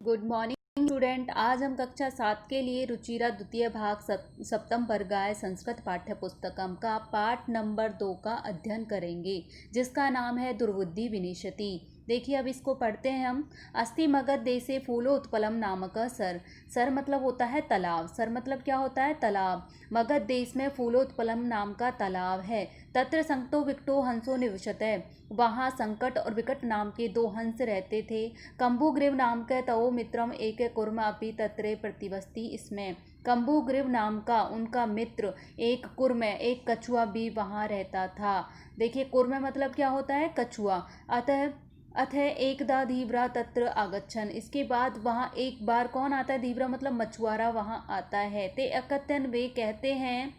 Good morning student. आज हम कक्षा 7 के लिए रुचिरा द्वितीय भाग सप्तम वर्गाय संस्कृत पाठ्य पुस्तकम का पाठ नंबर 2 का अध्ययन करेंगे, जिसका नाम है दुर्बुद्धि विनिशति। देखिए, अब इसको पढ़ते हैं हम। अस्ति मगध देशे फूलो उत्पलम नामक सर। सर मतलब होता है तालाब। सर मतलब क्या होता है? तालाब। मगध देश में फूलोत्पलम नाम का तालाब है। तत्र संकटो विकटो हंसो निवसते। वहाँ संकट और विकट नाम के दो हंस रहते थे। कंबुग्रीव नाम के तवो मित्रम एक कुर्म अपि तत्रे प्रतिवस्ति। इसमें कंबुग्रीव नाम का उनका मित्र एक कुर्म, एक कछुआ भी वहाँ रहता था। देखिए, कुर्म मतलब क्या होता है? कछुआ। अतः एकदा धीवरा तत्र आगच्छन। इसके बाद वहाँ एक बार कौन आता है? धीवरा मतलब मछुआरा वहाँ आता है। ते अकथन, वे कहते हैं,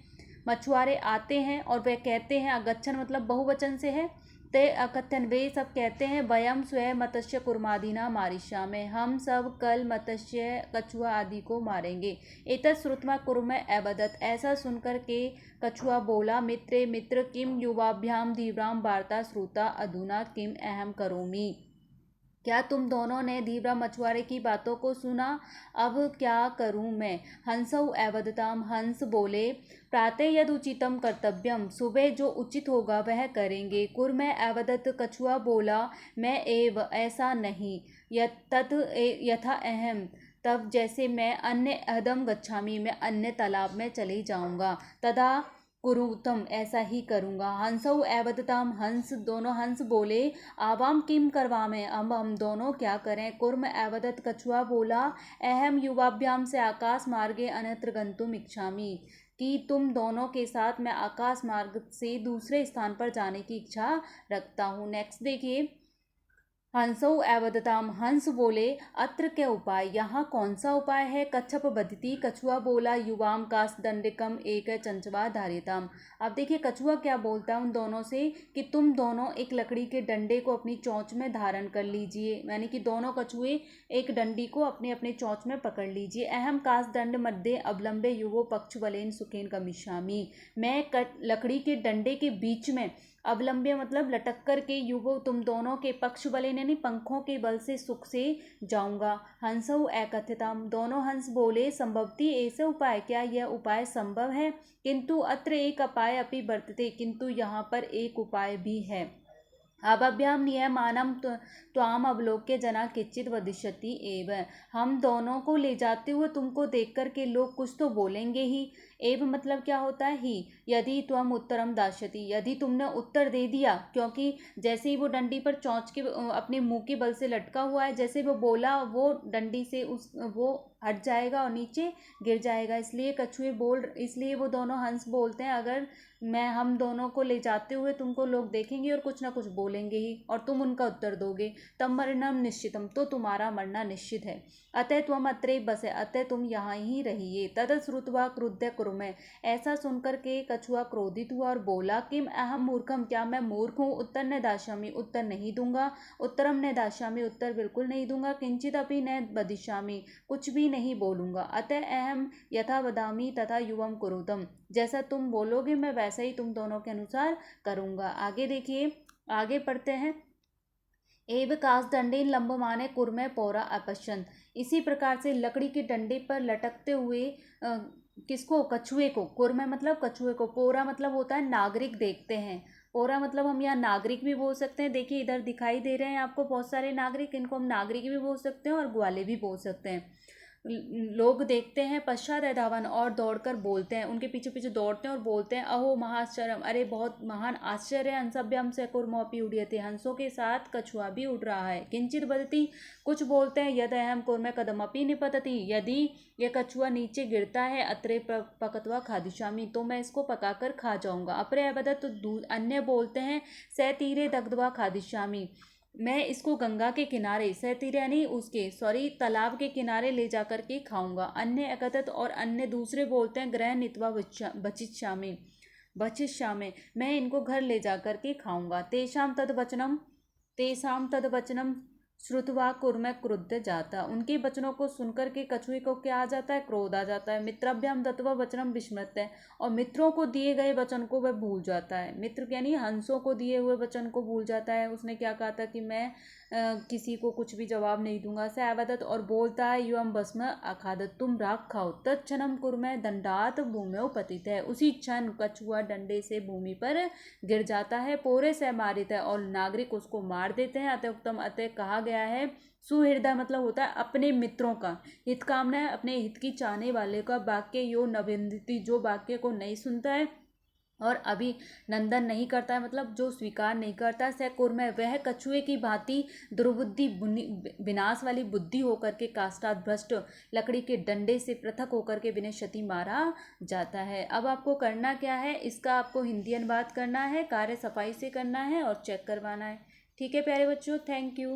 मछुआरे आते हैं और वे कहते हैं, आगच्छन मतलब बहुवचन से है। ते अकथन, वे सब कहते हैं, वयम स्वयं मत्स्य कुर्मादीना मारिष्यामि, हम सब कल मत्स्य कछुआ आदि को मारेंगे। एतत् श्रुत्वा कुर्म अवदत्, ऐसा सुनकर के कछुआ बोला, मित्रे मित्र किम युवाभ्याम धीव्राम वार्ता श्रुता अधुना किम अहम करोमि। क्या तुम दोनों ने धीवरा मछुआरे की बातों को सुना? अब क्या करूं मैं? हंसौ अवदताम, हंस बोले, प्रातः यद उचितम कर्तव्यम, सुबह जो उचित होगा वह करेंगे। कुर्म अवदत, कछुआ बोला, मैं एव, ऐसा नहीं, तत् यथा अहम, तब जैसे मैं, अन्य अहदम गच्छामि, मैं अन्य तालाब में चले जाऊंगा, तदा कुरुतम, ऐसा ही करूंगा। हंसौ अवदताम, हंस, दोनों हंस बोले, आवाम किम करवामे, अब हम दोनों क्या करें? कुर्म अवदत, कछुआ बोला, अहम युवाभ्याम से आकाश मार्गे अन्यत्र गंतुम इच्छामि, कि तुम दोनों के साथ मैं आकाश मार्ग से दूसरे स्थान पर जाने की इच्छा रखता हूँ। नेक्स्ट देखिए, हंसौ अवदताम, हंस बोले, अत्र क्या उपाय, यहाँ कौन सा उपाय है? कच्छप बदती, कछुआ बोला, युवाम कास दंडिकम एक चंचवा धारिताम। अब देखिए, कछुआ क्या बोलता है उन दोनों से कि तुम दोनों एक लकड़ी के डंडे को अपनी चोंच में धारण कर लीजिए, यानी कि दोनों कछुए एक डंडी को अपने अपने चोंच में पकड़ लीजिए। अहम कास दंड मध्य अवलंबे युवो पक्ष बलेन सुखेन गमिष्यामि, मैं लकड़ी के डंडे के बीच में, अवलंब्य मतलब लटक कर के, युवो तुम दोनों के, पक्ष बले यानी पंखों के बल से सुख से जाऊंगा। हंसौ अकथ्यताम, दोनों हंस बोले, संभवती ऐसे उपाय, क्या यह उपाय संभव है? किंतु अत्र एक उपाय अपि वर्तते, किंतु यहाँ पर एक उपाय भी है। अभभ्याम नियमानम त्वाम अवलोक्य जना किच्चित वदिष्यति एव, हम दोनों को ले जाते हुए तुमको देख कर के लोग कुछ तो बोलेंगे ही। एव मतलब क्या होता है? ही। यदि त्वम उत्तरम दास्यति, यदि तुमने उत्तर दे दिया, क्योंकि जैसे ही वो डंडी पर चोंच के अपने मुंह के बल से लटका हुआ है, जैसे वो बोला वो डंडी से वो हट जाएगा और नीचे गिर जाएगा। इसलिए वो दोनों हंस बोलते हैं, अगर हम दोनों को ले जाते हुए तुमको लोग देखेंगे और कुछ ना कुछ बोलेंगे ही, और तुम उनका उत्तर दोगे, तब मरणम निश्चितम, तो तुम्हारा मरना निश्चित है। अतः त्वम अत्रे बसे, अतः तुम यहाँ ही रहिए। तद श्रुत्वा क्रुद्ध कुर्मे, ऐसा सुनकर के कछुआ क्रोधित हुआ और बोला, किम अहम मूर्खम, क्या मैं मूर्ख हूँ? उत्तर न दास्यामि, उत्तर नहीं दूंगा। उत्तरम न दास्यामि, उत्तर बिल्कुल नहीं दूंगा। किंचित अपि न वदिष्यामि, कुछ भी नहीं बोलूंगा। अतः अहम यथा वदामि तथा युवम कुरुतम, जैसा तुम बोलोगे मैं वैसा ही तुम दोनों के अनुसार करूंगा। आगे देखिए, आगे पढ़ते हैं। एव कास दंडेन लंबमाने कुर्मे पौरा अपश्यंत, इसी प्रकार से लकड़ी के डंडे पर लटकते हुए किसको? कछुए को। कुर्मे मतलब कछुए को, पोरा मतलब होता है नागरिक, देखते हैं। पोरा मतलब हम यहाँ नागरिक भी बोल सकते हैं। देखिए, इधर दिखाई दे रहे हैं आपको बहुत सारे नागरिक, इनको हम नागरिक भी बोल सकते हैं और ग्वाले भी बोल सकते हैं। लोग देखते हैं, पश्चात धावन, और दौड़कर बोलते हैं, उनके पीछे पीछे दौड़ते हैं और बोलते हैं, अहो महाश्चर्यम, अरे बहुत महान आश्चर्य है। हंसभ्यम से कुर्मोपि उड़ीयते, हंसों के साथ कछुआ भी उड़ रहा है। किंचित बदती, कुछ बोलते हैं, यद अहम कुर्मे कदमपि निपतति, यदि यह कछुआ नीचे गिरता है, अत्रे पकत्वा खादिष्यामि, तो मैं इसको पकाकर खा जाऊंगा। अपरे अबदत, अन्य बोलते हैं, स तीरे दग्ध्वा खादिष्यामि, मैं इसको गंगा के किनारे, सतीरे यानी उसके, सॉरी, तालाब के किनारे ले जाकर के खाऊंगा। अन्य एकतत, और अन्य दूसरे बोलते हैं, ग्रह नित्वा बचिष्यामि, मैं इनको घर ले जाकर के खाऊंगा। तेषाम तद वचनम श्रुत्वा कुर्मे क्रुद्ध जाता, उनके वचनों को सुनकर के कछुए को क्या आ जाता है? क्रोध आ जाता है। मित्राभ्याम दत्वा वचनम विस्मृत है, और मित्रों को दिए गए वचन को वह भूल जाता है। मित्र यानी हंसों को दिए हुए वचन को भूल जाता है। उसने क्या कहा था कि मैं किसी को कुछ भी जवाब नहीं दूंगा। स अवदत और बोलता है युवम भस्म अखादत, तुम राख खाओ। तत्क्षणम कुर्मे दंडात भूम्यो पतित है, उसी क्षण कछुआ डंडे से भूमि पर गिर जाता है। पोरे से मारित है, और नागरिक उसको मार देते हैं। अतः उत्तम, अतः कहा गया है सुहृदय मतलब होता है अपने मित्रों का, हित कामना है अपने हित की चाहने वाले का, वाक्य यो नविंदति जो वाक्य को नहीं सुनता है और अभिनंदन नहीं करता है, मतलब जो स्वीकार नहीं करता। सकुर में वह कछुए की भांति दुर्बुद्धि विनाश वाली बुद्धि होकर के काष्ठात भ्रष्ट लकड़ी के डंडे से पृथक होकर के विनय क्षति मारा जाता है। अब आपको करना क्या है, इसका आपको हिंदी अनुवाद करना है, कार्य सफाई से करना है और चेक करवाना है। ठीक है प्यारे बच्चों, थैंक यू।